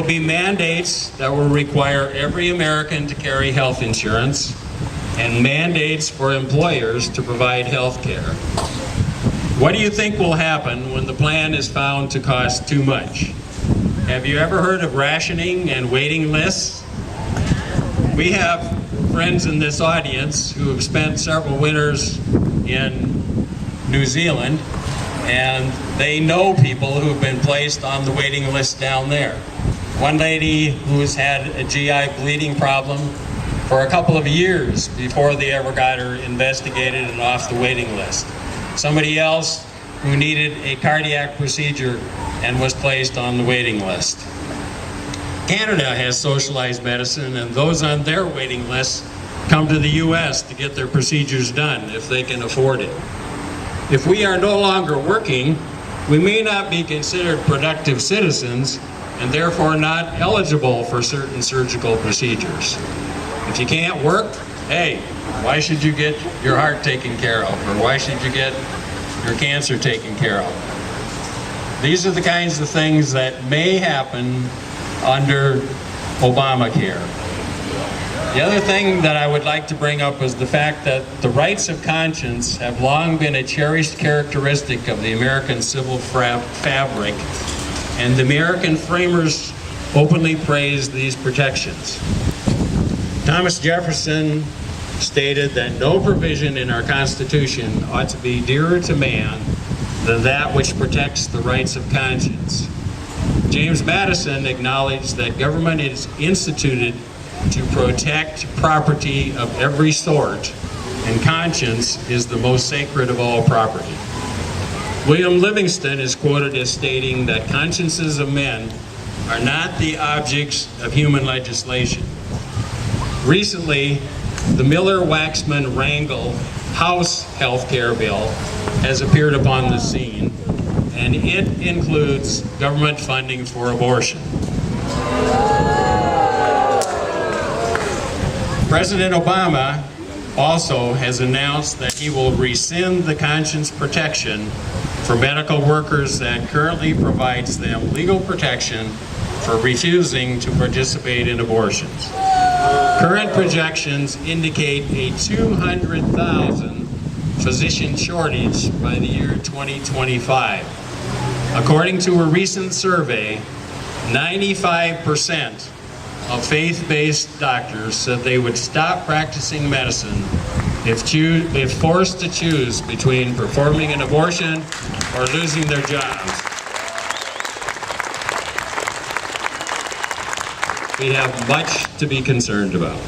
be mandates that will require every American to carry health insurance and mandates for employers to provide health care. What do you think will happen when the plan is found to cost too much? Have you ever heard of rationing and waiting lists? We have friends in this audience who have spent several winters in New Zealand, and they know people who've been placed on the waiting list down there. One lady who's had a GI bleeding problem for a couple of years before they ever got her investigated and off the waiting list. Somebody else who needed a cardiac procedure and was placed on the waiting list. Canada has socialized medicine, and those on their waiting lists come to the U.S. to get their procedures done if they can afford it. If we are no longer working, we may not be considered productive citizens and therefore not eligible for certain surgical procedures. If you can't work, hey, why should you get your heart taken care of, or why should you get your cancer taken care of? These are the kinds of things that may happen under Obamacare. The other thing that I would like to bring up is the fact that the rights of conscience have long been a cherished characteristic of the American civil fabric, and the American framers openly praised these protections. Thomas Jefferson stated that no provision in our Constitution ought to be dearer to man than that which protects the rights of conscience. James Madison acknowledged that government is instituted to protect property of every sort, and conscience is the most sacred of all property. William Livingston is quoted as stating that consciences of men are not the objects of human legislation. Recently, the Miller-Waxman-Rangel House health care bill has appeared upon the scene, and it includes government funding for abortion. President Obama also has announced that he will rescind the conscience protection for medical workers that currently provides them legal protection for refusing to participate in abortions. Current projections indicate a 200,000 physician shortage by the year 2025. According to a recent survey, 95% of faith-based doctors said they would stop practicing medicine if forced to choose between performing an abortion or losing their jobs. We have much to be concerned about.